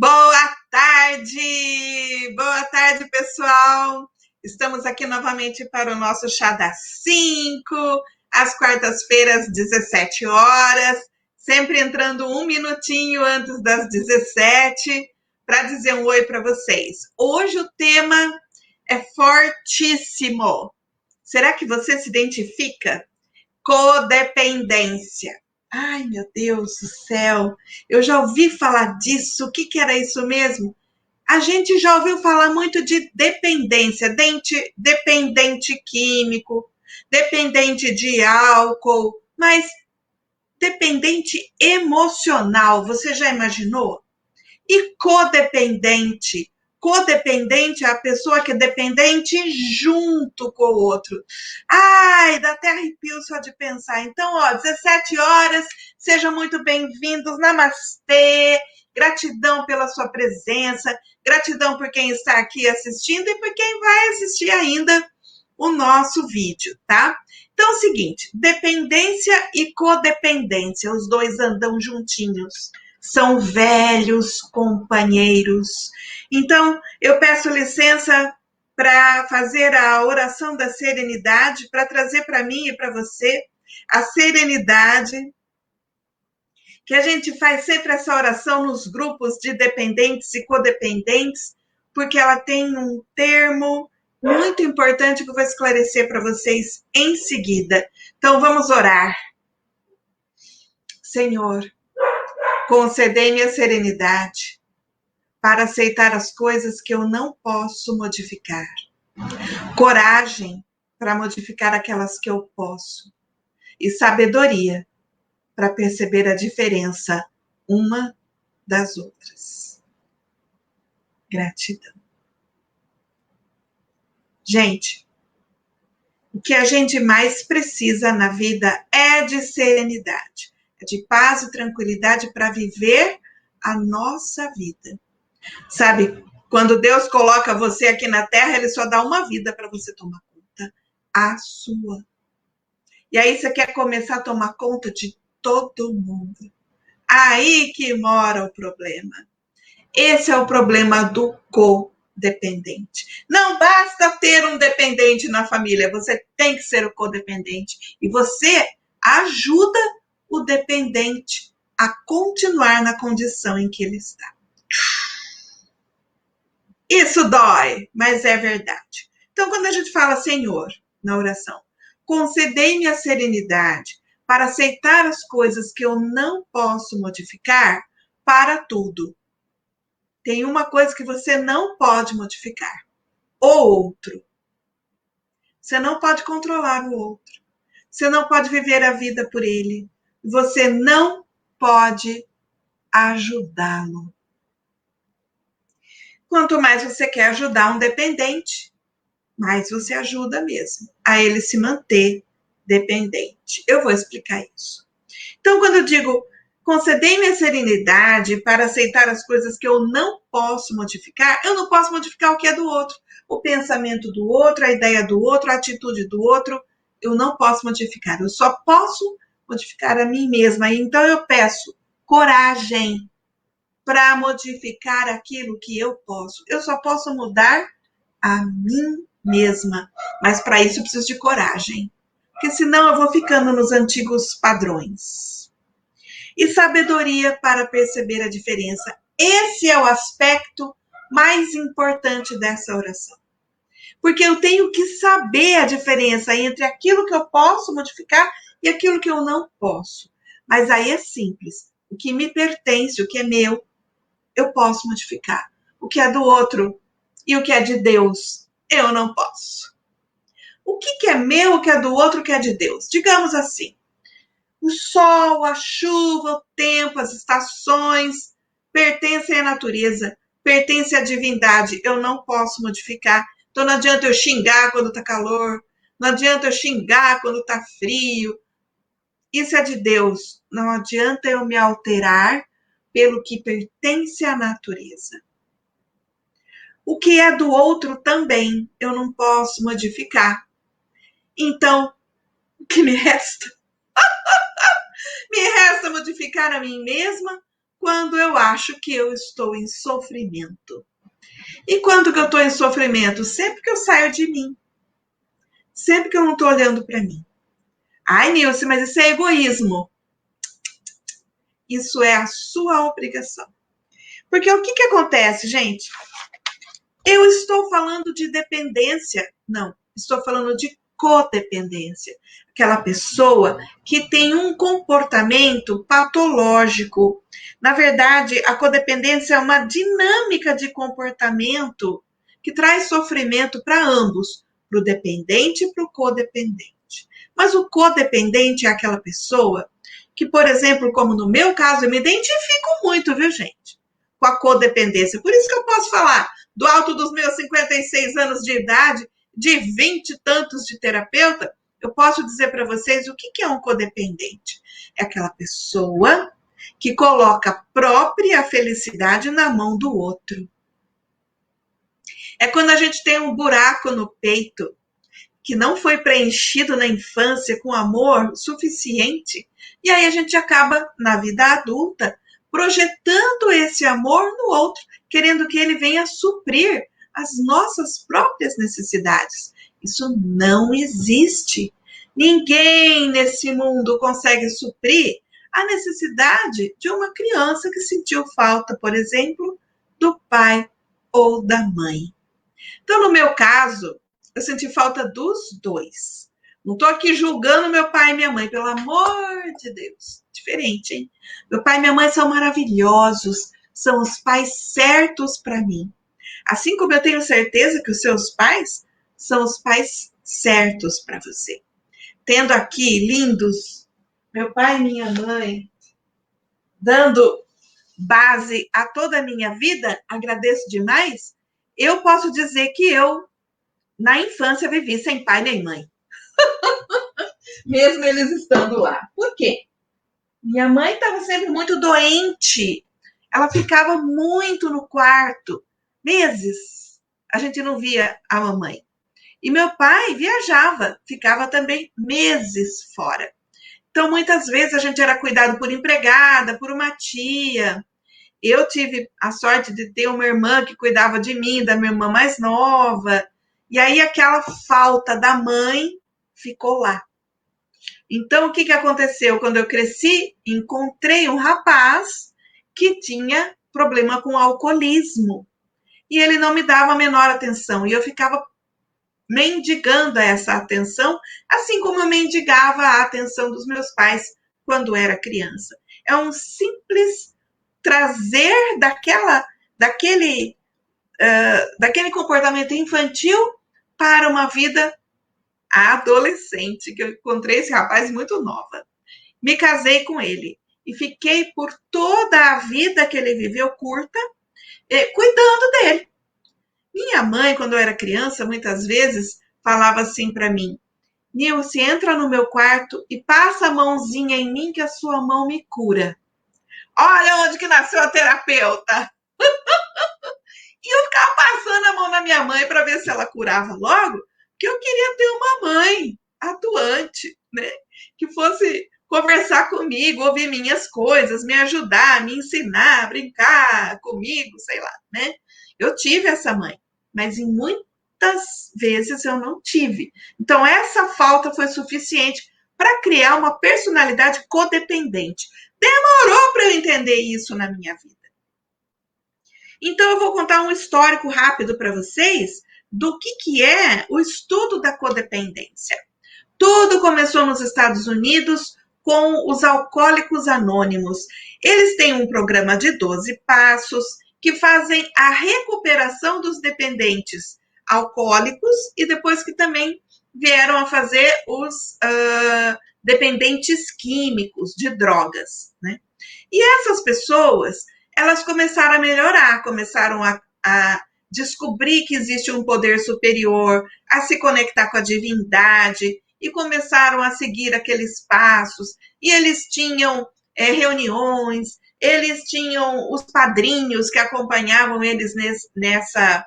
Boa tarde, pessoal. Estamos aqui novamente para o nosso Chá das 5, às quartas-feiras, 17 horas, sempre entrando um minutinho antes das 17, para dizer um oi para vocês. Hoje o tema é fortíssimo. Será que você se identifica? Codependência. Ai, meu Deus do céu, eu já ouvi falar disso. O que era isso mesmo? A gente já ouviu falar muito de dependência, dependente químico, dependente de álcool, mas dependente emocional, você já imaginou? E codependente? Codependente é a pessoa que é dependente junto com o outro. Ai, dá até arrepio só de pensar. Então, 17 horas, sejam muito bem-vindos. Namastê. Gratidão pela sua presença, gratidão por quem está aqui assistindo e por quem vai assistir ainda o nosso vídeo, tá? Então é o seguinte, dependência e codependência, os dois andam juntinhos. São velhos companheiros. Então, eu peço licença para fazer a oração da serenidade, para trazer para mim e para você a serenidade, que a gente faz sempre essa oração nos grupos de dependentes e codependentes, porque ela tem um termo muito importante que eu vou esclarecer para vocês em seguida. Então, vamos orar. Senhor, concedei-me a serenidade para aceitar as coisas que eu não posso modificar. Coragem para modificar aquelas que eu posso. E sabedoria para perceber a diferença uma das outras. Gratidão. Gente, o que a gente mais precisa na vida é de serenidade, é de paz e tranquilidade para viver a nossa vida. Sabe, quando Deus coloca você aqui na Terra, Ele só dá uma vida para você tomar conta, a sua. E aí você quer começar a tomar conta de todo mundo. Aí que mora o problema. Esse é o problema do codependente. Não basta ter um dependente na família, você tem que ser o codependente. E você ajuda o dependente a continuar na condição em que ele está. Isso dói, mas é verdade. Então, quando a gente fala, Senhor, na oração, concedei-me a serenidade para aceitar as coisas que eu não posso modificar para tudo. Tem uma coisa que você não pode modificar. O outro. Você não pode controlar o outro. Você não pode viver a vida por ele. Você não pode ajudá-lo. Quanto mais você quer ajudar um dependente, mais você ajuda mesmo a ele se manter dependente. Eu vou explicar isso. Então, quando eu digo concedei-me a serenidade para aceitar as coisas que eu não posso modificar, eu não posso modificar o que é do outro. O pensamento do outro, a ideia do outro, a atitude do outro, eu não posso modificar. Eu só posso modificar a mim mesma. Então, eu peço coragem para modificar aquilo que eu posso. Eu só posso mudar a mim mesma. Mas para isso eu preciso de coragem. Porque senão eu vou ficando nos antigos padrões. E sabedoria para perceber a diferença. Esse é o aspecto mais importante dessa oração. Porque eu tenho que saber a diferença entre aquilo que eu posso modificar e aquilo que eu não posso. Mas aí é simples. O que me pertence, o que é meu, eu posso modificar. O que é do outro e o que é de Deus, eu não posso. O que é meu, o que é do outro, o que é de Deus? Digamos assim, o sol, a chuva, o tempo, as estações pertencem à natureza, pertencem à divindade. Eu não posso modificar. Então não adianta eu xingar quando está calor, não adianta eu xingar quando está frio. Isso é de Deus. Não adianta eu me alterar pelo que pertence à natureza. O que é do outro também eu não posso modificar. Então, o que me resta? Me resta modificar a mim mesma quando eu acho que eu estou em sofrimento. E quando que eu estou em sofrimento? Sempre que eu saio de mim. Sempre que eu não estou olhando para mim. Ai, Nilce, mas isso é egoísmo. Isso é a sua obrigação. Porque o que acontece, gente? Eu estou falando de dependência. Não, estou falando de codependência. Aquela pessoa que tem um comportamento patológico. Na verdade, a codependência é uma dinâmica de comportamento que traz sofrimento para ambos, para o dependente e para o codependente. Mas o codependente é aquela pessoa que, por exemplo, como no meu caso, eu me identifico muito, viu, gente? Com a codependência. Por isso que eu posso falar do alto dos meus 56 anos de idade, de 20 e tantos de terapeuta, eu posso dizer para vocês o que é um codependente. É aquela pessoa que coloca a própria felicidade na mão do outro. É quando a gente tem um buraco no peito que não foi preenchido na infância com amor suficiente, e aí a gente acaba, na vida adulta, projetando esse amor no outro, querendo que ele venha suprir as nossas próprias necessidades. Isso não existe. Ninguém nesse mundo consegue suprir a necessidade de uma criança que sentiu falta, por exemplo, do pai ou da mãe. Então, no meu caso, eu senti falta dos dois. Não estou aqui julgando meu pai e minha mãe, pelo amor de Deus. Diferente, hein? Meu pai e minha mãe são maravilhosos, são os pais certos para mim. Assim como eu tenho certeza que os seus pais são os pais certos para você. Tendo aqui lindos, meu pai e minha mãe, dando base a toda a minha vida, agradeço demais. Eu posso dizer que eu, na infância, vivi sem pai nem mãe. Mesmo eles estando lá. Por quê? Minha mãe estava sempre muito doente. Ela ficava muito no quarto. Meses. A gente não via a mamãe. E meu pai viajava. Ficava também meses fora. Então, muitas vezes, a gente era cuidado por empregada, por uma tia. Eu tive a sorte de ter uma irmã que cuidava de mim, da minha irmã mais nova. E aí, aquela falta da mãe ficou lá. Então, o que aconteceu? Quando eu cresci, encontrei um rapaz que tinha problema com alcoolismo. E ele não me dava a menor atenção. E eu ficava mendigando essa atenção, assim como eu mendigava a atenção dos meus pais quando era criança. É um simples trazer daquele comportamento infantil para uma vida adolescente, que eu encontrei esse rapaz muito nova. Me casei com ele e fiquei por toda a vida que ele viveu curta, cuidando dele. Minha mãe, quando eu era criança, muitas vezes falava assim para mim: Nilce, entra no meu quarto e passa a mãozinha em mim que a sua mão me cura. Olha onde que nasceu a terapeuta. E eu ficava passando a mão na minha mãe para ver se ela curava logo, porque eu queria ter uma mãe atuante, né? Que fosse conversar comigo, ouvir minhas coisas, me ajudar, me ensinar, brincar comigo, sei lá, né? Eu tive essa mãe, mas em muitas vezes eu não tive. Então, essa falta foi suficiente para criar uma personalidade codependente. Demorou para eu entender isso na minha vida. Então, eu vou contar um histórico rápido para vocês do que é o estudo da codependência. Tudo começou nos Estados Unidos com os Alcoólicos Anônimos. Eles têm um programa de 12 passos que fazem a recuperação dos dependentes alcoólicos e depois que também vieram a fazer os dependentes químicos de drogas, né? E essas pessoas, elas começaram a melhorar, começaram a descobrir que existe um poder superior, a se conectar com a divindade e começaram a seguir aqueles passos. E eles tinham reuniões, eles tinham os padrinhos que acompanhavam eles nessa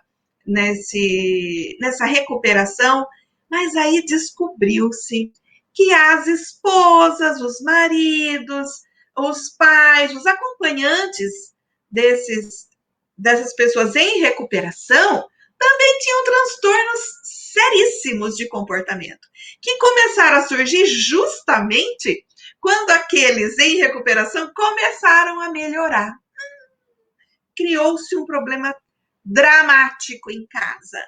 recuperação, mas aí descobriu-se que as esposas, os maridos, os pais, os acompanhantes dessas pessoas em recuperação também tinham transtornos seríssimos de comportamento, que começaram a surgir justamente quando aqueles em recuperação começaram a melhorar. Criou-se um problema dramático em casa.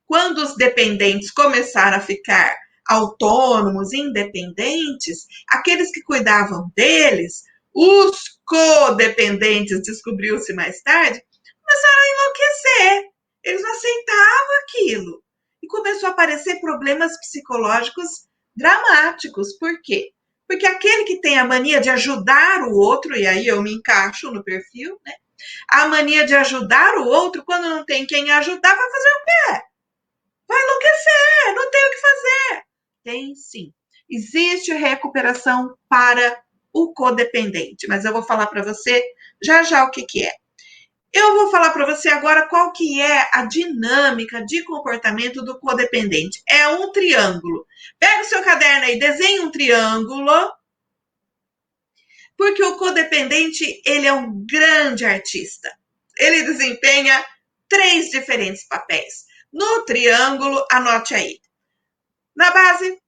Quando os dependentes começaram a ficar autônomos, independentes, aqueles que cuidavam deles, os codependentes, descobriu-se mais tarde, começaram a enlouquecer. Eles não aceitavam aquilo. E começou a aparecer problemas psicológicos dramáticos. Por quê? Porque aquele que tem a mania de ajudar o outro, e aí eu me encaixo no perfil, né? A mania de ajudar o outro, quando não tem quem ajudar, vai fazer o quê? Vai enlouquecer, não tem o que fazer. Tem sim. Existe recuperação para o codependente, mas eu vou falar para você já já o que é. Eu vou falar para você agora qual que é a dinâmica de comportamento do codependente. É um triângulo. Pega o seu caderno aí, desenhe um triângulo, porque o codependente, ele é um grande artista. Ele desempenha 3 diferentes papéis. No triângulo, anote aí. Na base,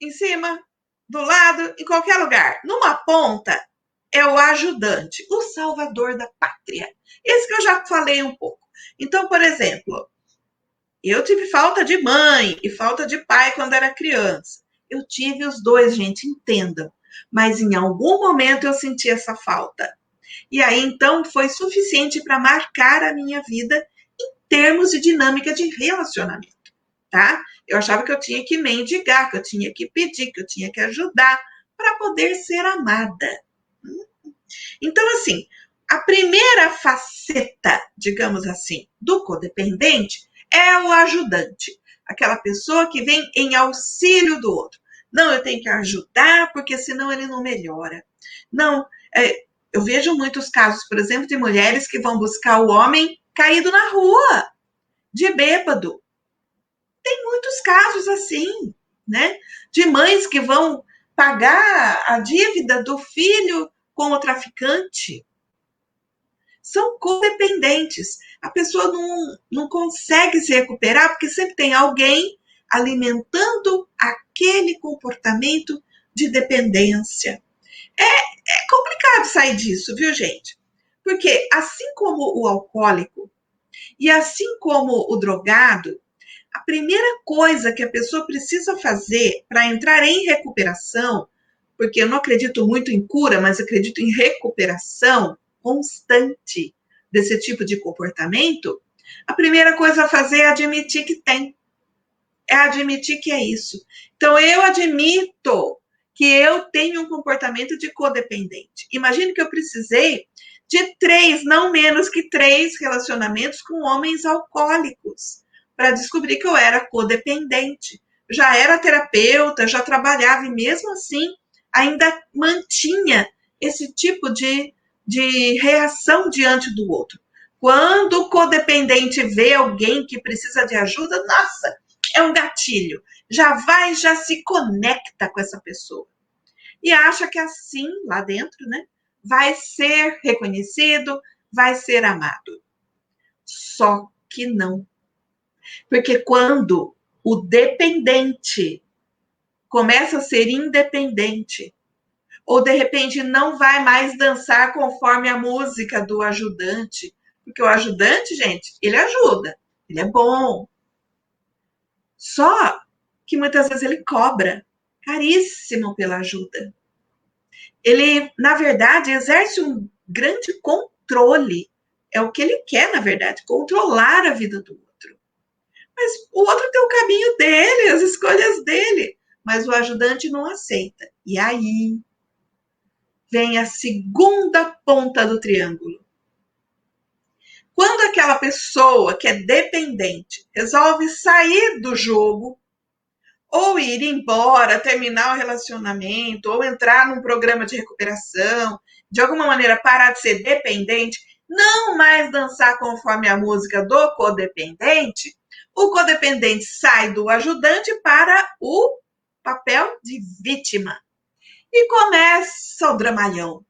em cima, do lado, em qualquer lugar. Numa ponta, é o ajudante, o salvador da pátria. Esse que eu já falei um pouco. Então, por exemplo, eu tive falta de mãe e falta de pai quando era criança. Eu tive os dois, gente, entendam. Mas em algum momento eu senti essa falta. E aí, então, foi suficiente para marcar a minha vida em termos de dinâmica de relacionamento, tá? Eu achava que eu tinha que mendigar, que eu tinha que pedir, que eu tinha que ajudar para poder ser amada. Então, assim, a primeira faceta, digamos assim, do codependente é o ajudante, aquela pessoa que vem em auxílio do outro. Não, eu tenho que ajudar, porque senão ele não melhora. Não, eu vejo muitos casos, por exemplo, de mulheres que vão buscar o homem caído na rua, de bêbado. Tem muitos casos assim, né? De mães que vão pagar a dívida do filho com o traficante. São codependentes. A pessoa não consegue se recuperar porque sempre tem alguém alimentando aquele comportamento de dependência. É complicado sair disso, viu, gente? Porque assim como o alcoólico e assim como o drogado, a primeira coisa que a pessoa precisa fazer para entrar em recuperação, porque eu não acredito muito em cura, mas acredito em recuperação constante desse tipo de comportamento, a primeira coisa a fazer é admitir que tem. É admitir que é isso. Então, eu admito que eu tenho um comportamento de codependente. Imagine que eu precisei de 3, não menos que 3 relacionamentos com homens alcoólicos para descobrir que eu era codependente. Já era terapeuta, já trabalhava e mesmo assim ainda mantinha esse tipo de reação diante do outro. Quando o codependente vê alguém que precisa de ajuda, nossa, é um gatilho. Já vai, já se conecta com essa pessoa. E acha que assim, lá dentro, né, vai ser reconhecido, vai ser amado. Só que não. Porque quando o dependente começa a ser independente, ou de repente não vai mais dançar conforme a música do ajudante, porque o ajudante, gente, ele ajuda, ele é bom. Só que muitas vezes ele cobra caríssimo pela ajuda. Ele, na verdade, exerce um grande controle. É o que ele quer, na verdade, controlar a vida do outro. Mas o outro tem o caminho dele, as escolhas dele. Mas o ajudante não aceita. E aí vem a segunda ponta do triângulo. Quando aquela pessoa que é dependente resolve sair do jogo, ou ir embora, terminar o relacionamento, ou entrar num programa de recuperação, de alguma maneira parar de ser dependente, não mais dançar conforme a música do codependente, o codependente sai do ajudante para o papel de vítima. E começa o dramalhão.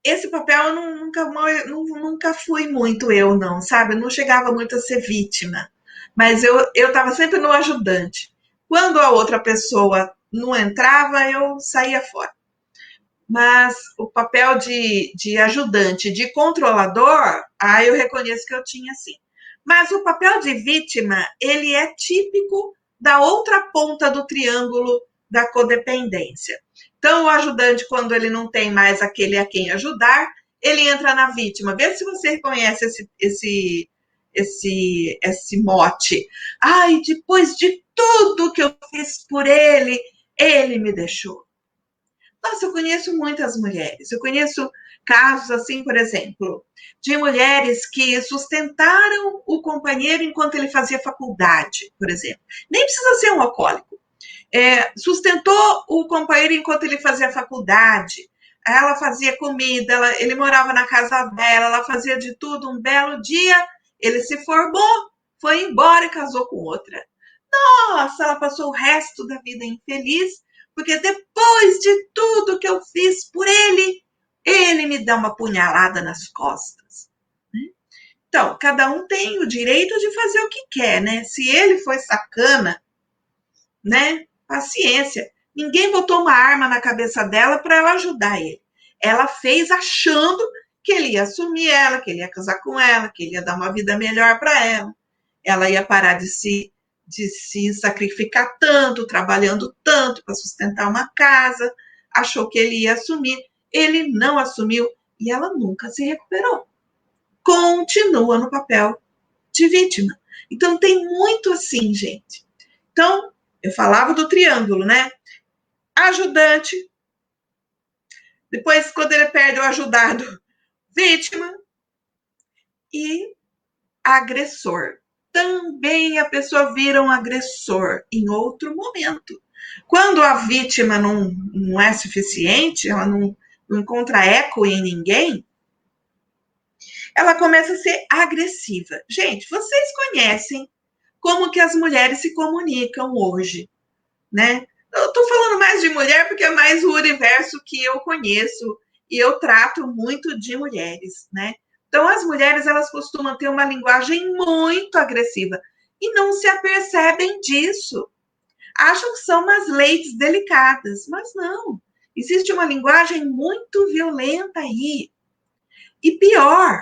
esse papel eu nunca fui muito eu, não, sabe? Eu não chegava muito a ser vítima, mas eu estava sempre no ajudante. Quando a outra pessoa não entrava, eu saía fora. Mas o papel de ajudante, de controlador, eu reconheço que eu tinha sim. Mas o papel de vítima, ele é típico da outra ponta do triângulo da codependência. Então, o ajudante, quando ele não tem mais aquele a quem ajudar, ele entra na vítima. Vê se você reconhece esse mote. Ai, depois de tudo que eu fiz por ele me deixou. Nossa, eu conheço muitas mulheres. Eu conheço casos assim, por exemplo, de mulheres que sustentaram o companheiro enquanto ele fazia faculdade, por exemplo. Nem precisa ser um alcoólico. Sustentou o companheiro enquanto ele fazia faculdade. Ela fazia comida, ele morava na casa dela, ela fazia de tudo. Um belo dia, ele se formou, foi embora e casou com outra. Nossa, ela passou o resto da vida infeliz, porque depois de tudo que eu fiz por ele me dá uma punhalada nas costas. Então, cada um tem o direito de fazer o que quer, né? Se ele foi sacana, né? Paciência. Ninguém botou uma arma na cabeça dela para ela ajudar ele. Ela fez achando que ele ia assumir ela, que ele ia casar com ela, que ele ia dar uma vida melhor para ela. Ela ia parar de se sacrificar tanto, trabalhando tanto para sustentar uma casa, achou que ele ia assumir, ele não assumiu e ela nunca se recuperou. Continua no papel de vítima. Então tem muito assim, gente. Então, eu falava do triângulo, né? Ajudante, depois quando ele perde o ajudado, vítima e agressor. Também a pessoa vira um agressor em outro momento. Quando a vítima não é suficiente, ela não encontra eco em ninguém, ela começa a ser agressiva. Gente, vocês conhecem como que as mulheres se comunicam hoje, né? Eu estou falando mais de mulher porque é mais o universo que eu conheço e eu trato muito de mulheres, né? Então, as mulheres, elas costumam ter uma linguagem muito agressiva e não se apercebem disso. Acham que são umas ladies delicadas, mas não. Existe uma linguagem muito violenta aí. E pior,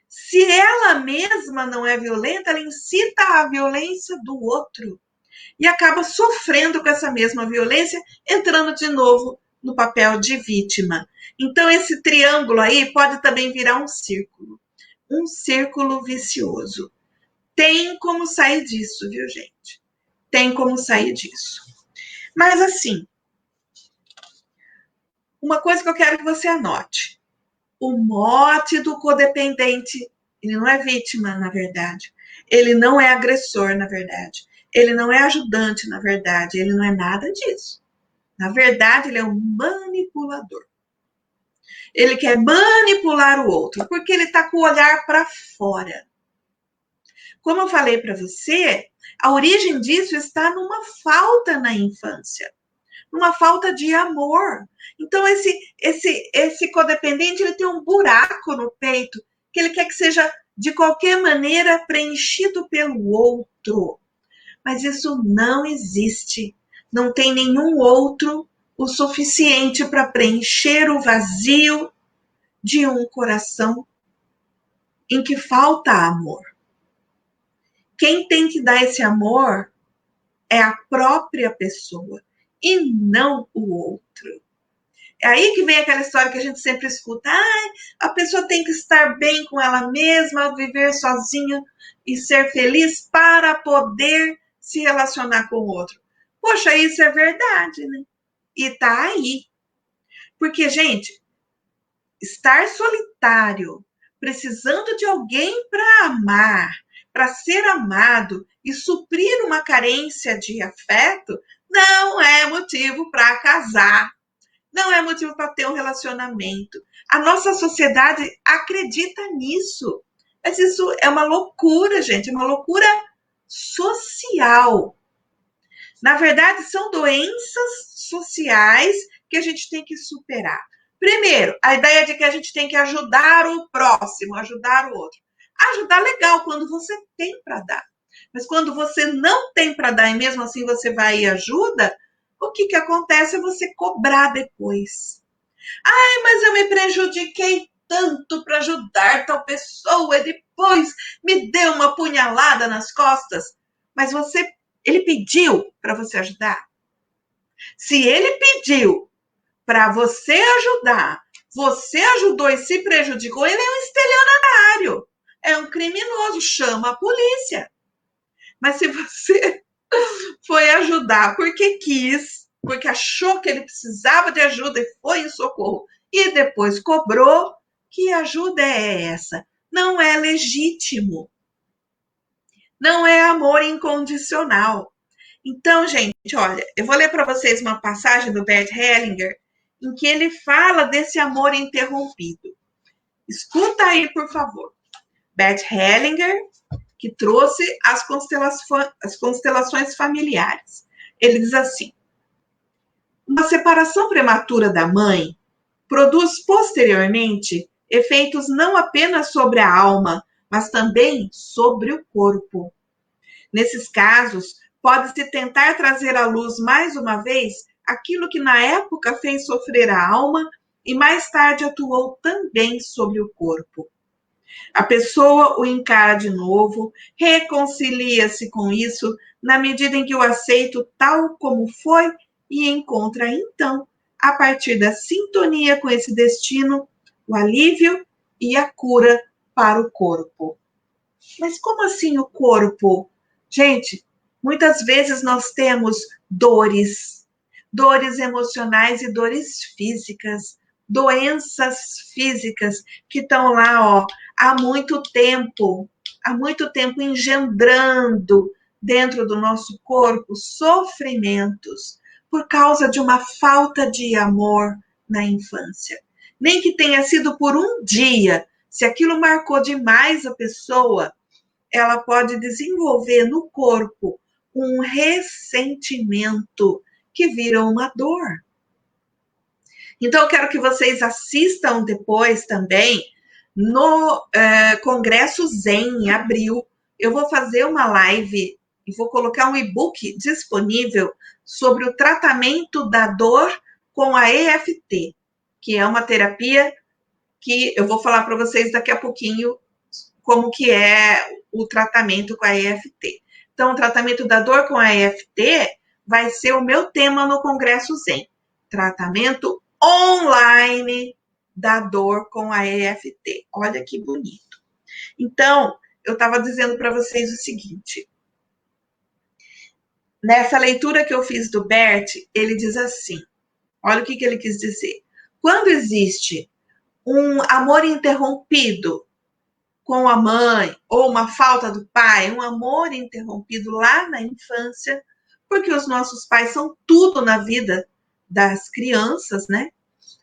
se ela mesma não é violenta, ela incita a violência do outro e acaba sofrendo com essa mesma violência, entrando de novo no papel de vítima. Então, esse triângulo aí pode também virar um círculo vicioso. Tem como sair disso, viu, gente? Tem como sair disso. Mas, assim, uma coisa que eu quero que você anote: o mote do codependente, ele não é vítima, na verdade. Ele não é agressor, na verdade. Ele não é ajudante, na verdade. Ele não é nada disso. Na verdade, ele é um manipulador. Ele quer manipular o outro, porque ele está com o olhar para fora. Como eu falei para você, a origem disso está numa falta na infância, numa falta de amor. Então, esse codependente, ele tem um buraco no peito, que ele quer que seja, de qualquer maneira, preenchido pelo outro. Mas isso não existe. Não tem nenhum outro o suficiente para preencher o vazio de um coração em que falta amor. Quem tem que dar esse amor é a própria pessoa e não o outro. É aí que vem aquela história que a gente sempre escuta: a pessoa tem que estar bem com ela mesma, viver sozinha e ser feliz para poder se relacionar com o outro. Poxa, isso é verdade, né? E tá aí. Porque, gente, estar solitário, precisando de alguém para amar, para ser amado e suprir uma carência de afeto, não é motivo para casar. Não é motivo para ter um relacionamento. A nossa sociedade acredita nisso. Mas isso é uma loucura, gente. É uma loucura social. Na verdade, são doenças sociais que a gente tem que superar. Primeiro, a ideia de que a gente tem que ajudar o próximo, ajudar o outro. Ajudar legal quando você tem para dar. Mas quando você não tem para dar e mesmo assim você vai e ajuda, o que acontece é você cobrar depois. Ai, mas eu me prejudiquei tanto para ajudar tal pessoa e depois me deu uma punhalada nas costas. Mas ele pediu para você ajudar? Se ele pediu para você ajudar, você ajudou e se prejudicou, ele é um estelionatário, é um criminoso, chama a polícia. Mas se você foi ajudar porque quis, porque achou que ele precisava de ajuda e foi em socorro, e depois cobrou, que ajuda é essa? Não é legítimo. Não é amor incondicional. Então, gente, olha, eu vou ler para vocês uma passagem do Bert Hellinger em que ele fala desse amor interrompido. Escuta aí, por favor. Bert Hellinger, que trouxe as constelações familiares. Ele diz assim: uma separação prematura da mãe produz posteriormente efeitos não apenas sobre a alma, mas também sobre o corpo. Nesses casos, pode-se tentar trazer à luz mais uma vez aquilo que na época fez sofrer a alma e mais tarde atuou também sobre o corpo. A pessoa o encara de novo, reconcilia-se com isso na medida em que o aceita tal como foi e encontra então, a partir da sintonia com esse destino, o alívio e a cura para o corpo. Mas como assim o corpo? Gente, muitas vezes nós temos dores emocionais e dores físicas, doenças físicas que estão lá, ó, há muito tempo engendrando dentro do nosso corpo sofrimentos por causa de uma falta de amor na infância. Nem que tenha sido por um dia, se aquilo marcou demais a pessoa, ela pode desenvolver no corpo um ressentimento que vira uma dor. Então, eu quero que vocês assistam depois também no Congresso Zen, em abril. Eu vou fazer uma live e vou colocar um e-book disponível sobre o tratamento da dor com a EFT, que é uma terapia que eu vou falar para vocês daqui a pouquinho como que é o tratamento com a EFT. Então, o tratamento da dor com a EFT vai ser o meu tema no Congresso Zen. Tratamento online da dor com a EFT. Olha que bonito. Então, eu estava dizendo para vocês o seguinte. Nessa leitura que eu fiz do Bert, ele diz assim, olha o que ele quis dizer. Quando existe um amor interrompido com a mãe, ou uma falta do pai, um amor interrompido lá na infância, porque os nossos pais são tudo na vida das crianças, né?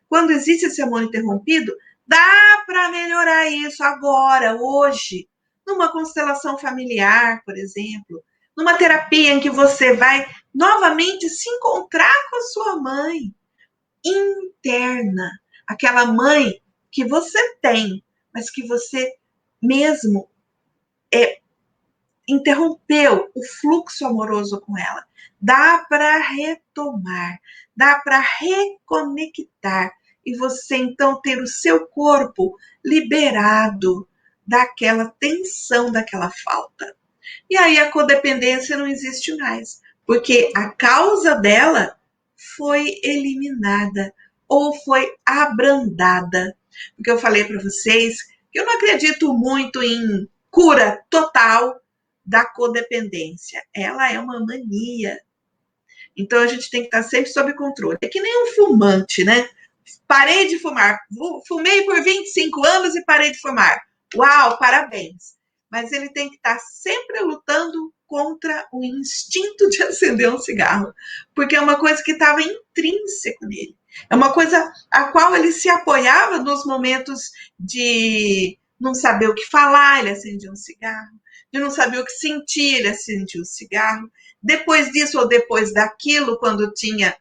Quando existe esse amor interrompido, dá para melhorar isso agora, hoje, numa constelação familiar, por exemplo, numa terapia em que você vai novamente se encontrar com a sua mãe interna, aquela mãe que você tem, mas que você mesmo interrompeu o fluxo amoroso com ela. Dá para retomar, dá para reconectar e você então ter o seu corpo liberado daquela tensão, daquela falta. E aí a codependência não existe mais, porque a causa dela foi eliminada ou foi abrandada. Porque eu falei para vocês que eu não acredito muito em cura total da codependência. Ela é uma mania. Então a gente tem que estar sempre sob controle. É que nem um fumante, né? Parei de fumar. Fumei por 25 anos e parei de fumar. Uau, parabéns. Mas ele tem que estar sempre lutando contra o instinto de acender um cigarro, porque é uma coisa que estava intrínseco nele. É uma coisa a qual ele se apoiava nos momentos de não saber o que falar, ele acendia um cigarro, de não saber o que sentir, ele acendia um cigarro. Depois disso ou depois daquilo, quando tinha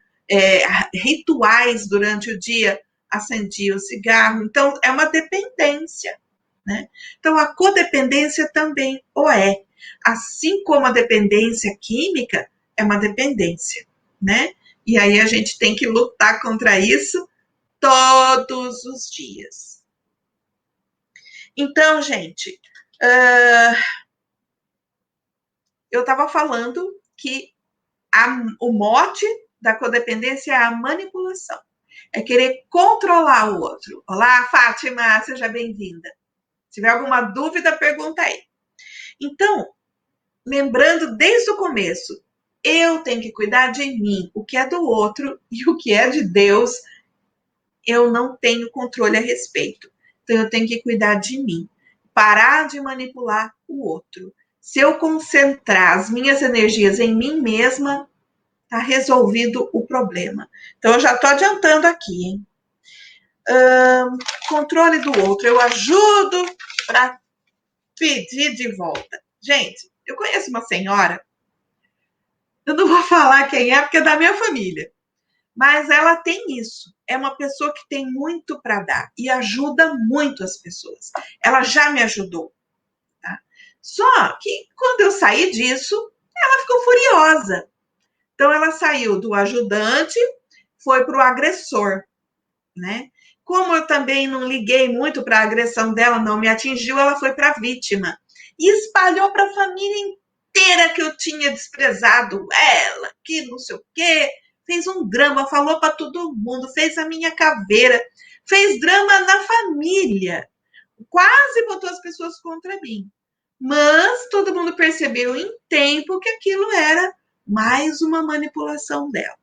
rituais durante o dia, acendia o cigarro. Então, é uma dependência, né? Então, a codependência também o é. Assim como a dependência química é uma dependência, né? E aí a gente tem que lutar contra isso todos os dias. Então, gente, eu estava falando que o mote da codependência é a manipulação. É querer controlar o outro. Olá, Fátima, seja bem-vinda. Se tiver alguma dúvida, pergunta aí. Então, lembrando desde o começo, eu tenho que cuidar de mim. O que é do outro e o que é de Deus, eu não tenho controle a respeito. Então, eu tenho que cuidar de mim. Parar de manipular o outro. Se eu concentrar as minhas energias em mim mesma, está resolvido o problema. Então, eu já estou adiantando aqui, hein? Controle do outro. Eu ajudo para pedir de volta. Gente, eu conheço uma senhora, eu não vou falar quem é, porque é da minha família, mas ela tem isso. É uma pessoa que tem muito para dar e ajuda muito as pessoas. Ela já me ajudou. Tá? Só que quando eu saí disso, ela ficou furiosa. Então, ela saiu do ajudante, foi para o agressor, né? Como eu também não liguei muito para a agressão dela, não me atingiu, ela foi para a vítima. E espalhou para a família inteira que eu tinha desprezado ela, que não sei o quê. Fez um drama, falou para todo mundo, fez a minha caveira, fez drama na família. Quase botou as pessoas contra mim. Mas todo mundo percebeu em tempo que aquilo era mais uma manipulação dela.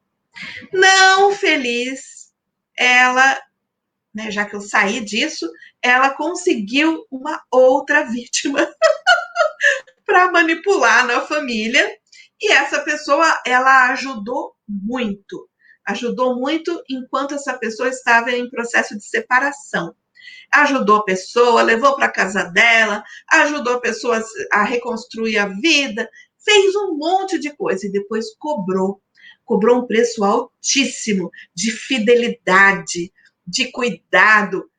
Não feliz, ela, né, já que eu saí disso, ela conseguiu uma outra vítima para manipular na família. E essa pessoa, ela ajudou muito enquanto essa pessoa estava em processo de separação. Ajudou a pessoa, levou para a casa dela, ajudou a pessoa a reconstruir a vida, fez um monte de coisa e depois cobrou um preço altíssimo de fidelidade, de cuidado,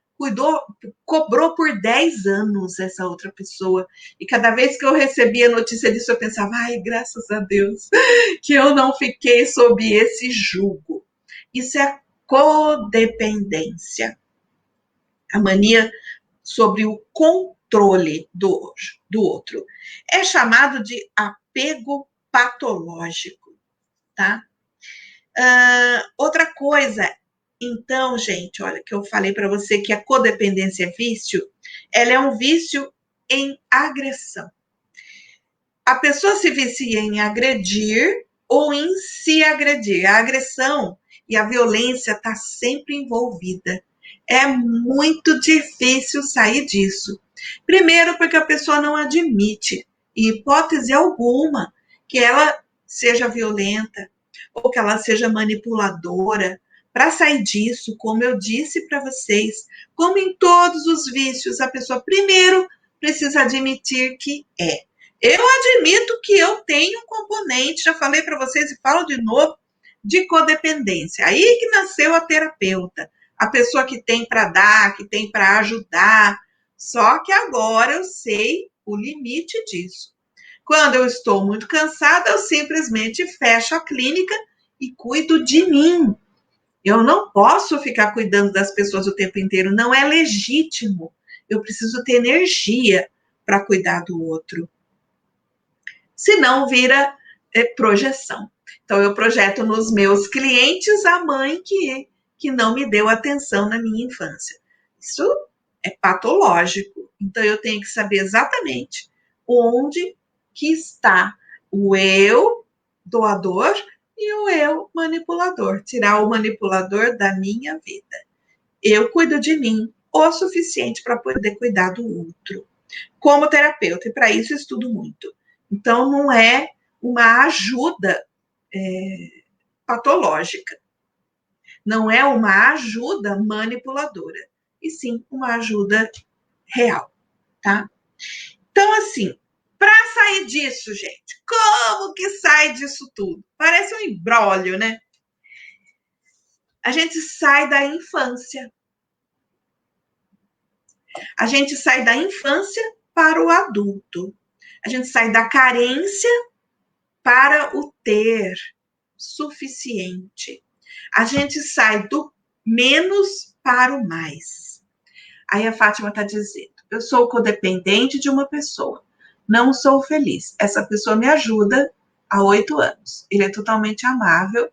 cobrou por 10 anos essa outra pessoa. E cada vez que eu recebia notícia disso, eu pensava, ai, graças a Deus, que eu não fiquei sob esse jugo. Isso é codependência. A mania sobre o controle do outro. É chamado de apego patológico, tá? Outra coisa, então, gente, olha, que eu falei para você que a codependência é vício, ela é um vício em agressão. A pessoa se vicia em agredir ou em se agredir. A agressão e a violência está sempre envolvida. É muito difícil sair disso. Primeiro, porque a pessoa não admite, em hipótese alguma, que ela seja violenta ou que ela seja manipuladora. Para sair disso, como eu disse para vocês, como em todos os vícios, a pessoa primeiro precisa admitir que é. Eu admito que eu tenho um componente, já falei para vocês e falo de novo, de codependência. Aí que nasceu a terapeuta, a pessoa que tem para dar, que tem para ajudar. Só que agora eu sei o limite disso. Quando eu estou muito cansada, eu simplesmente fecho a clínica e cuido de mim. Eu não posso ficar cuidando das pessoas o tempo inteiro, não é legítimo. Eu preciso ter energia para cuidar do outro. Senão vira projeção. Então, eu projeto nos meus clientes a mãe que não me deu atenção na minha infância. Isso é patológico. Então, eu tenho que saber exatamente onde que está o eu doador e o eu manipulador. Tirar o manipulador da minha vida. Eu cuido de mim o suficiente para poder cuidar do outro. Como terapeuta, e para isso estudo muito. Então, não é uma ajuda patológica. Não é uma ajuda manipuladora. E sim uma ajuda real, tá? Então, assim, para sair disso, gente, como que sai disso tudo? Parece um imbróglio, né? A gente sai da infância. A gente sai da infância para o adulto. A gente sai da carência para o ter suficiente. A gente sai do menos para o mais. Aí a Fátima está dizendo: eu sou codependente de uma pessoa, não sou feliz. Essa pessoa me ajuda há 8 anos. Ele é totalmente amável,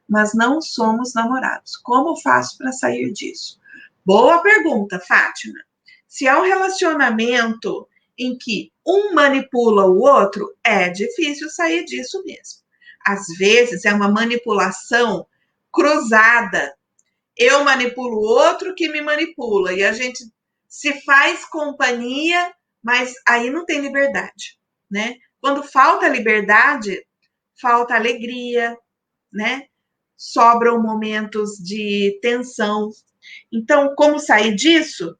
mas não somos namorados. Como faço para sair disso? Boa pergunta, Fátima. Se é um relacionamento em que um manipula o outro, é difícil sair disso mesmo. Às vezes é uma manipulação cruzada. Eu manipulo o outro que me manipula e a gente se faz companhia, mas aí não tem liberdade, né? Quando falta liberdade, falta alegria, né? Sobram momentos de tensão. Então, como sair disso?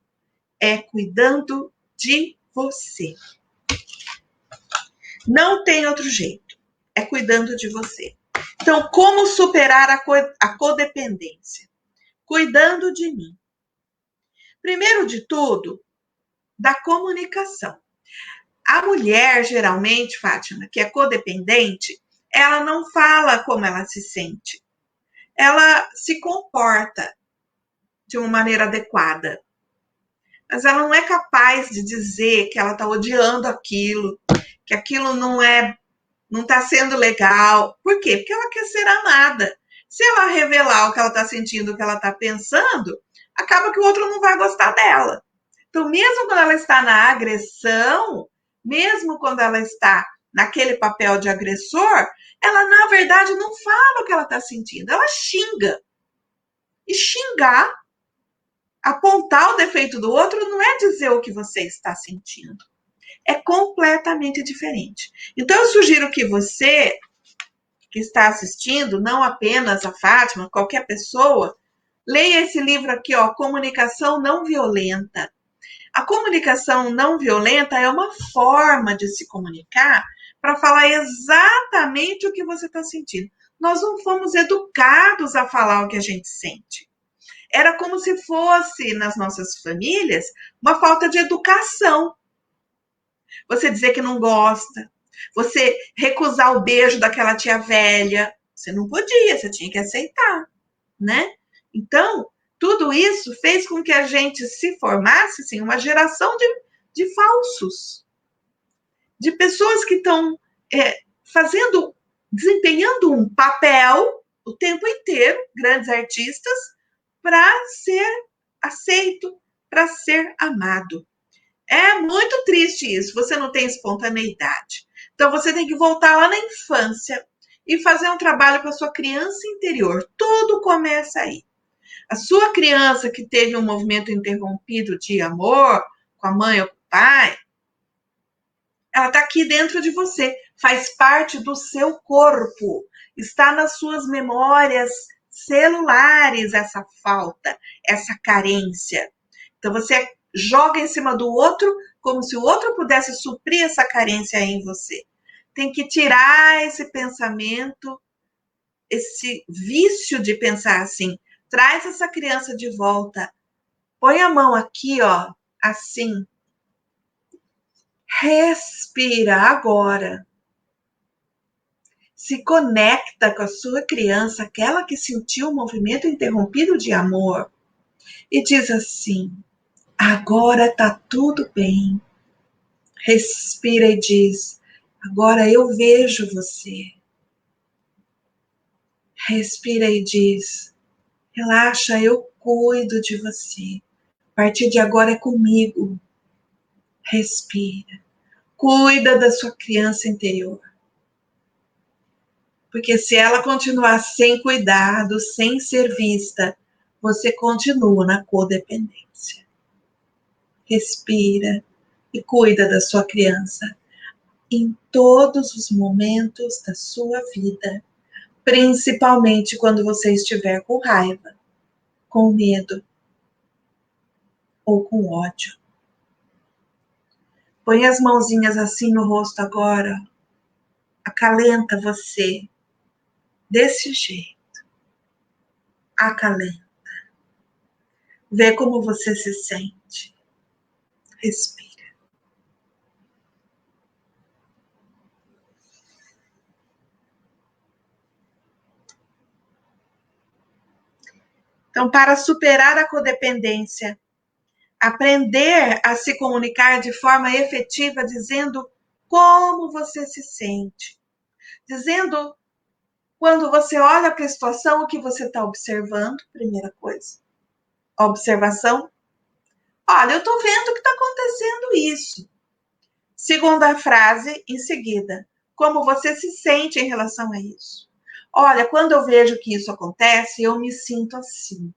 É cuidando de você. Não tem outro jeito. É cuidando de você. Então, como superar a codependência? Cuidando de mim. Primeiro de tudo, da comunicação. A mulher, geralmente, Fátima, que é codependente, ela não fala como ela se sente. Ela se comporta de uma maneira adequada. Mas ela não é capaz de dizer que ela está odiando aquilo, que aquilo não está sendo legal. Por quê? Porque ela quer ser amada. Se ela revelar o que ela está sentindo, o que ela está pensando, acaba que o outro não vai gostar dela. Então, mesmo quando ela está na agressão, mesmo quando ela está naquele papel de agressor, ela, na verdade, não fala o que ela está sentindo, ela xinga. E xingar, apontar o defeito do outro, não é dizer o que você está sentindo. É completamente diferente. Então, eu sugiro que você, que está assistindo, não apenas a Fátima, qualquer pessoa, leia esse livro aqui, ó, Comunicação Não Violenta. A comunicação não violenta é uma forma de se comunicar para falar exatamente o que você está sentindo. Nós não fomos educados a falar o que a gente sente. Era como se fosse, nas nossas famílias, uma falta de educação. Você dizer que não gosta, você recusar o beijo daquela tia velha. Você não podia, você tinha que aceitar, né? Então, tudo isso fez com que a gente se formasse assim, uma geração de falsos, de pessoas que estão desempenhando um papel o tempo inteiro, grandes artistas, para ser aceito, para ser amado. É muito triste isso, você não tem espontaneidade. Então você tem que voltar lá na infância e fazer um trabalho com a sua criança interior. Tudo começa aí. A sua criança que teve um movimento interrompido de amor com a mãe ou com o pai, ela está aqui dentro de você, faz parte do seu corpo, está nas suas memórias celulares essa falta, essa carência. Então você joga em cima do outro como se o outro pudesse suprir essa carência em você. Tem que tirar esse pensamento, esse vício de pensar assim. Traz essa criança de volta. Põe a mão aqui, ó, assim. Respira agora. Se conecta com a sua criança, aquela que sentiu um movimento interrompido de amor, e diz assim: agora tá tudo bem. Respira e diz: agora eu vejo você. Respira e diz: relaxa, eu cuido de você. A partir de agora é comigo. Respira. Cuida da sua criança interior. Porque se ela continuar sem cuidado, sem ser vista, você continua na codependência. Respira e cuida da sua criança em todos os momentos da sua vida, principalmente quando você estiver com raiva, com medo ou com ódio. Põe as mãozinhas assim no rosto agora, acalenta você desse jeito, acalenta. Vê como você se sente. Respira. Então, para superar a codependência, aprender a se comunicar de forma efetiva, dizendo como você se sente, dizendo quando você olha para a situação o que você está observando, primeira coisa, observação. Olha, eu estou vendo que está acontecendo isso. Segunda frase, em seguida, como você se sente em relação a isso? Olha, quando eu vejo que isso acontece, eu me sinto assim.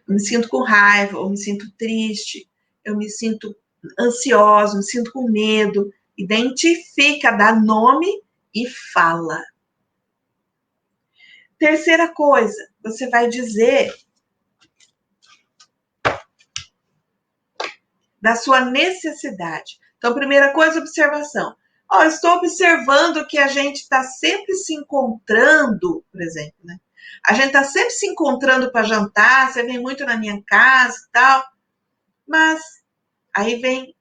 Eu me sinto com raiva, eu me sinto triste, eu me sinto ansiosa, me sinto com medo. Identifica, dá nome e fala. Terceira coisa, você vai dizer da sua necessidade. Então, primeira coisa, observação. Oh, estou observando que a gente está sempre se encontrando, por exemplo, né? A gente está sempre se encontrando para jantar, você vem muito na minha casa e tal, mas aí vem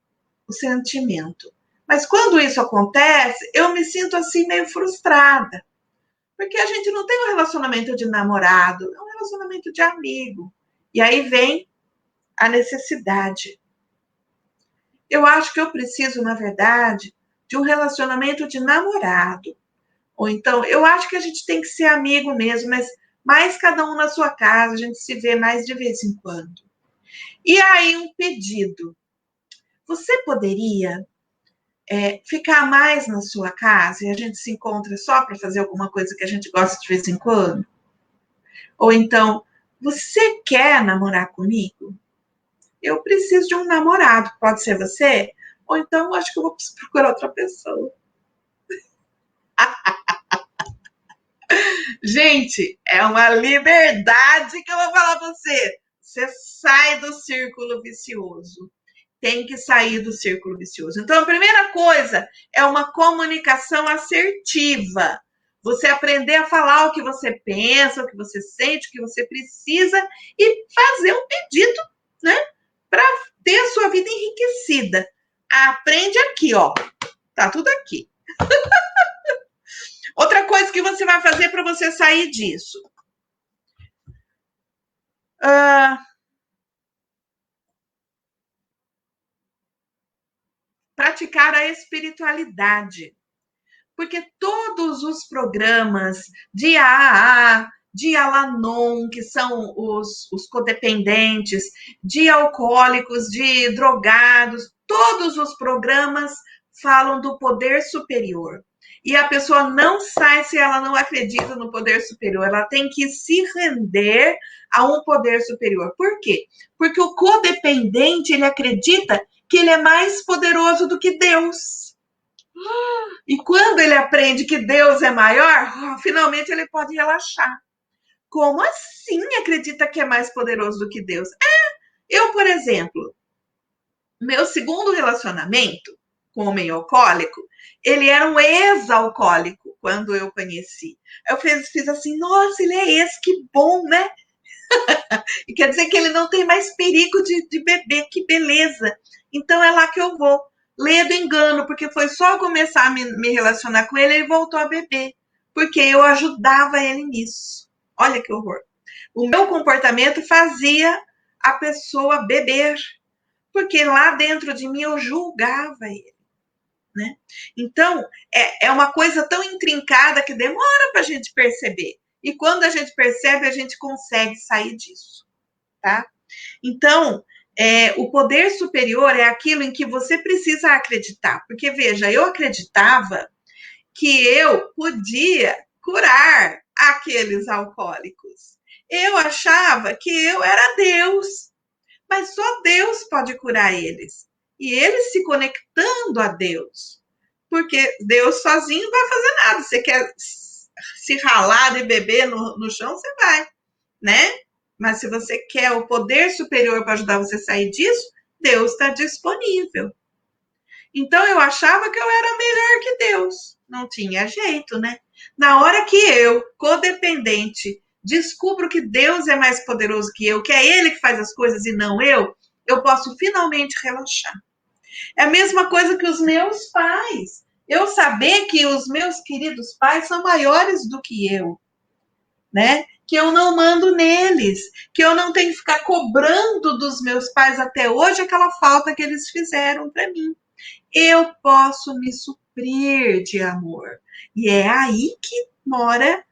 o sentimento. Mas quando isso acontece, eu me sinto assim meio frustrada, porque a gente não tem um relacionamento de namorado, é um relacionamento de amigo. E aí vem a necessidade. Eu acho que eu preciso, na verdade, de um relacionamento de namorado. Ou então, eu acho que a gente tem que ser amigo mesmo, mas mais cada um na sua casa, a gente se vê mais de vez em quando. E aí, um pedido. Você poderia ficar mais na sua casa e a gente se encontra só para fazer alguma coisa que a gente gosta de vez em quando? Ou então, você quer namorar comigo? Eu preciso de um namorado, pode ser você? Ou então, acho que eu vou procurar outra pessoa. Gente, é uma liberdade que eu vou falar para você. Você sai do círculo vicioso. Tem que sair do círculo vicioso. Então, a primeira coisa é uma comunicação assertiva. Você aprender a falar o que você pensa, o que você sente, o que você precisa e fazer um pedido, né? Para ter a sua vida enriquecida. Aprende aqui, ó. Tá tudo aqui. Outra coisa que você vai fazer para você sair disso. Praticar a espiritualidade. Porque todos os programas de AA, de Alanon, que são os codependentes, de alcoólicos, de drogados, todos os programas falam do poder superior. E a pessoa não sai se ela não acredita no poder superior. Ela tem que se render a um poder superior. Por quê? Porque o codependente, ele acredita que ele é mais poderoso do que Deus. E quando ele aprende que Deus é maior, finalmente ele pode relaxar. Como assim acredita que é mais poderoso do que Deus? Eu, por exemplo, meu segundo relacionamento com o homem alcoólico, ele era um ex-alcoólico quando eu conheci. Eu fiz assim, nossa, ele é ex, que bom, né? E quer dizer que ele não tem mais perigo de beber, que beleza. Então é lá que eu vou. Ler do engano, porque foi só começar a me relacionar com ele, ele voltou a beber. Porque eu ajudava ele nisso. Olha que horror. O meu comportamento fazia a pessoa beber. Porque lá dentro de mim eu julgava ele. Né? Então, é uma coisa tão intrincada que demora para a gente perceber. E quando a gente percebe, a gente consegue sair disso. Tá? Então, o poder superior é aquilo em que você precisa acreditar. Porque, veja, eu acreditava que eu podia curar aqueles alcoólicos. Eu achava que eu era Deus, mas só Deus pode curar eles. E eles se conectando a Deus. Porque Deus sozinho não vai fazer nada. Você quer se ralar e beber no chão, você vai, né? Mas se você quer o poder superior para ajudar você a sair disso, Deus está disponível. Então eu achava que eu era melhor que Deus. Não tinha jeito, né? Na hora que eu, codependente, descubro que Deus é mais poderoso que eu, que é Ele que faz as coisas e não eu posso finalmente relaxar. É a mesma coisa que os meus pais. Eu saber que os meus queridos pais são maiores do que eu, né? Que eu não mando neles, que eu não tenho que ficar cobrando dos meus pais até hoje aquela falta que eles fizeram para mim. Eu posso me suprir de amor. E é aí que mora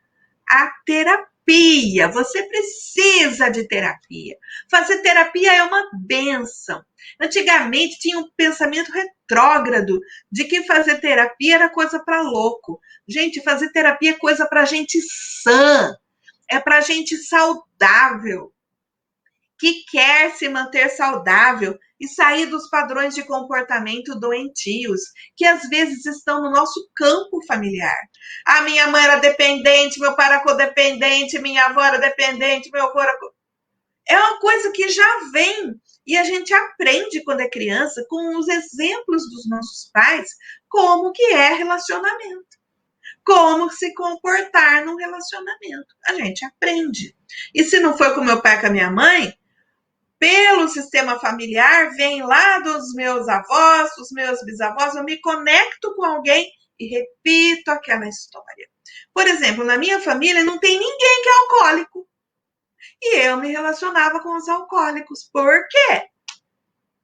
a terapia. Você precisa de terapia. Fazer terapia é uma benção. Antigamente tinha um pensamento retrógrado de que fazer terapia era coisa para louco. Gente, fazer terapia é coisa para gente sã, é para gente saudável, que quer se manter saudável e sair dos padrões de comportamento doentios, que às vezes estão no nosso campo familiar. A minha mãe era dependente, meu pai era codependente, minha avó era dependente, meu avô era. É uma coisa que já vem e a gente aprende quando é criança com os exemplos dos nossos pais como que é relacionamento, como se comportar num relacionamento. A gente aprende. E se não foi com meu pai e com a minha mãe, pelo sistema familiar, vem lá dos meus avós, dos meus bisavós, eu me conecto com alguém e repito aquela história. Por exemplo, na minha família não tem ninguém que é alcoólico. E eu me relacionava com os alcoólicos. Por quê?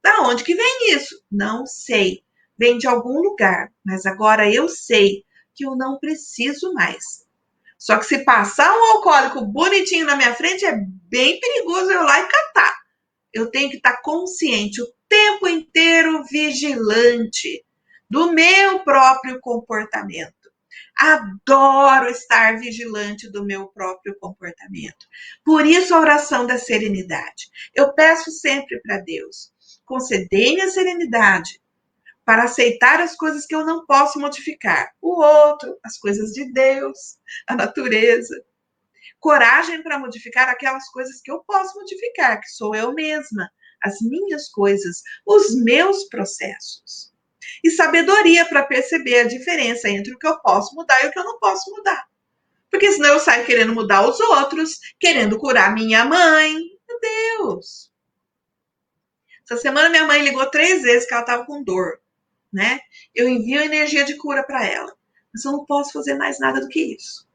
Da onde que vem isso? Não sei. Vem de algum lugar, mas agora eu sei que eu não preciso mais. Só que se passar um alcoólico bonitinho na minha frente, é bem perigoso eu ir lá e catar. Eu tenho que estar consciente o tempo inteiro, vigilante do meu próprio comportamento. Adoro estar vigilante do meu próprio comportamento. Por isso a oração da serenidade. Eu peço sempre para Deus, concedei-me a serenidade para aceitar as coisas que eu não posso modificar. O outro, as coisas de Deus, a natureza. Coragem para modificar aquelas coisas que eu posso modificar, que sou eu mesma, as minhas coisas, os meus processos. E sabedoria para perceber a diferença entre o que eu posso mudar e o que eu não posso mudar. Porque senão eu saio querendo mudar os outros, querendo curar minha mãe. Meu Deus! Essa semana minha mãe ligou 3 vezes que ela estava com dor, né? Eu envio energia de cura para ela. Mas eu não posso fazer mais nada do que isso.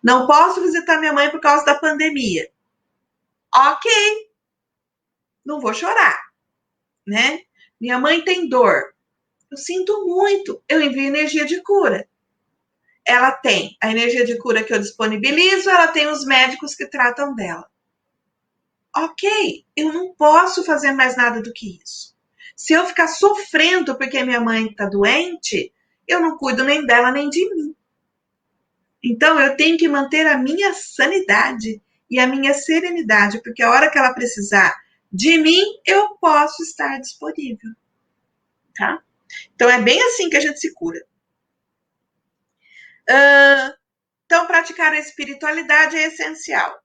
Não posso visitar minha mãe por causa da pandemia. Ok, não vou chorar, né? Minha mãe tem dor. Eu sinto muito. Eu envio energia de cura. Ela tem a energia de cura que eu disponibilizo, ela tem os médicos que tratam dela. Ok, eu não posso fazer mais nada do que isso. Se eu ficar sofrendo porque minha mãe está doente, eu não cuido nem dela nem de mim. Então eu tenho que manter a minha sanidade e a minha serenidade, porque a hora que ela precisar de mim, eu posso estar disponível, tá? Então é bem assim que a gente se cura. Então, praticar a espiritualidade é essencial.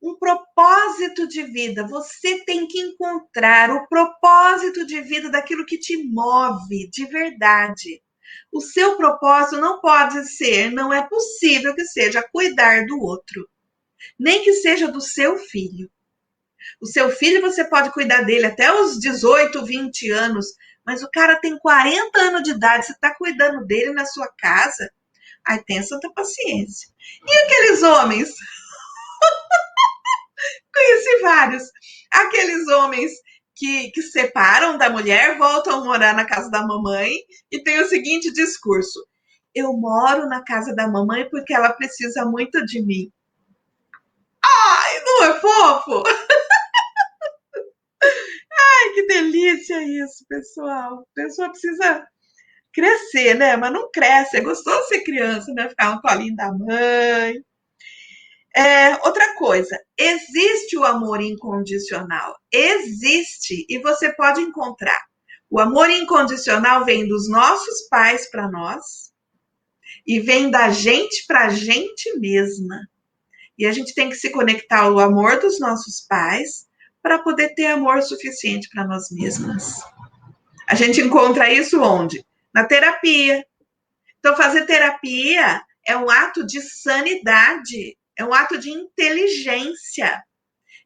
Um propósito de vida. Você tem que encontrar o propósito de vida daquilo que te move de verdade. O seu propósito não pode ser, não é possível que seja cuidar do outro, nem que seja do seu filho. O seu filho você pode cuidar dele até os 18, 20 anos, mas o cara tem 40 anos de idade, você está cuidando dele na sua casa? Ai, tenha santa paciência. E aqueles homens? Conheci vários. Aqueles homens que separam da mulher, voltam a morar na casa da mamãe e tem o seguinte discurso: eu moro na casa da mamãe porque ela precisa muito de mim. Ai, não é fofo? Ai, que delícia isso, pessoal. A pessoa precisa crescer, né? Mas não cresce. É gostoso ser criança, né? Ficar no colinho da mãe. Outra coisa, existe o amor incondicional. Existe. E você pode encontrar. O amor incondicional vem dos nossos pais para nós e vem da gente para a gente mesma. E a gente tem que se conectar ao amor dos nossos pais para poder ter amor suficiente para nós mesmas. A gente encontra isso onde? Na terapia. Então, fazer terapia é um ato de sanidade, é um ato de inteligência.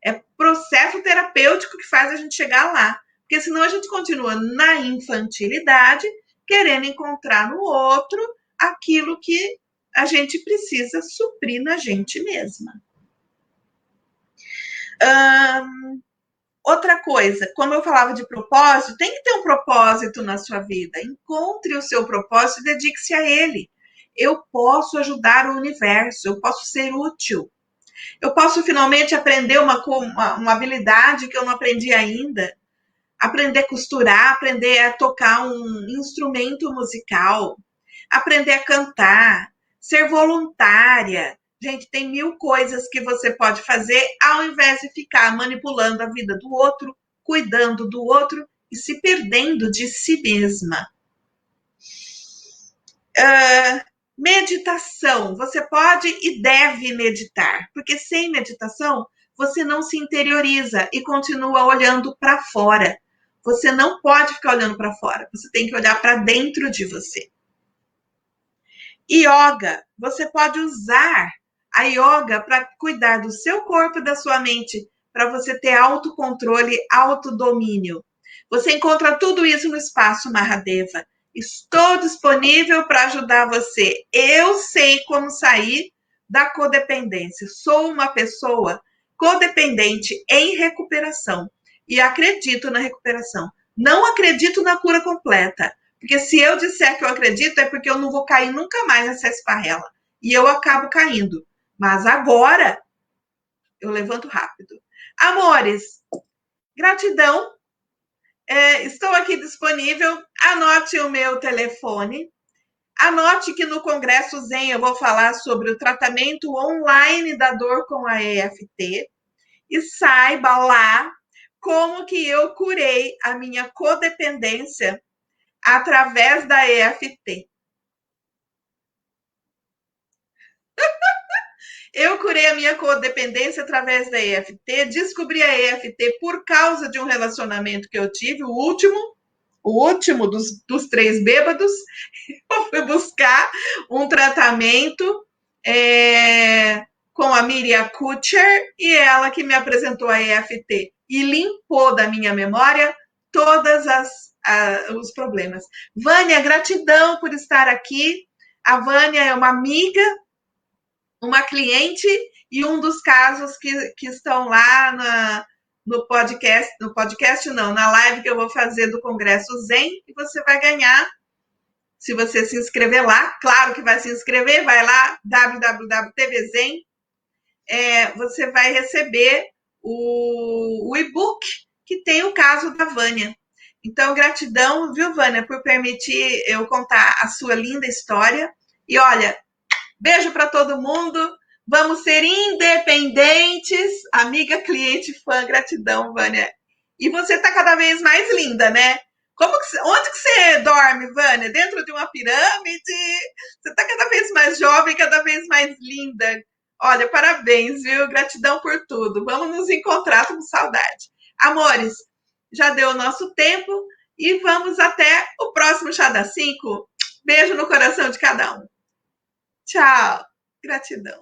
É processo terapêutico que faz a gente chegar lá. Porque senão a gente continua na infantilidade, querendo encontrar no outro aquilo que a gente precisa suprir na gente mesma. Outra coisa, como eu falava de propósito, tem que ter um propósito na sua vida. Encontre o seu propósito e dedique-se a ele. Eu posso ajudar o universo, eu posso ser útil. Eu posso finalmente aprender uma habilidade que eu não aprendi ainda. Aprender a costurar, aprender a tocar um instrumento musical, aprender a cantar, ser voluntária. Gente, tem 1000 coisas que você pode fazer ao invés de ficar manipulando a vida do outro, cuidando do outro e se perdendo de si mesma. Meditação. Você pode e deve meditar, porque sem meditação você não se interioriza e continua olhando para fora. Você não pode ficar olhando para fora, você tem que olhar para dentro de você. Yoga. Você pode usar a yoga para cuidar do seu corpo e da sua mente, para você ter autocontrole, autodomínio. Você encontra tudo isso no Espaço Mahadeva. Estou disponível para ajudar você. Eu sei como sair da codependência. Sou uma pessoa codependente em recuperação e acredito na recuperação. Não acredito na cura completa, porque se eu disser que eu acredito é porque eu não vou cair nunca mais nessa esparrela e eu acabo caindo. Mas agora eu levanto rápido. Amores, gratidão. Estou aqui disponível. Anote o meu telefone. Anote que no Congresso Zen eu vou falar sobre o tratamento online da dor com a EFT. E saiba lá como que eu curei a minha codependência através da EFT. Eu curei a minha codependência através da EFT, descobri a EFT por causa de um relacionamento que eu tive, o último dos 3 bêbados. Eu fui buscar um tratamento com a Miriam Kutcher e ela que me apresentou a EFT e limpou da minha memória todos os problemas. Vânia, gratidão por estar aqui. A Vânia é uma amiga, uma cliente e um dos casos que estão lá no podcast não, na live que eu vou fazer do Congresso Zen, e você vai ganhar, se você se inscrever lá, claro que vai se inscrever, vai lá, www.tvzen, você vai receber o e-book que tem o caso da Vânia. Então, gratidão, viu, Vânia, por permitir eu contar a sua linda história. E olha, beijo para todo mundo. Vamos ser independentes. Amiga, cliente, fã, gratidão, Vânia. E você está cada vez mais linda, né? Onde que você dorme, Vânia? Dentro de uma pirâmide? Você está cada vez mais jovem, cada vez mais linda. Olha, parabéns, viu? Gratidão por tudo. Vamos nos encontrar, com saudade. Amores, já deu o nosso tempo e vamos até o próximo Chá das 5. Beijo no coração de cada um. Tchau. Gratidão.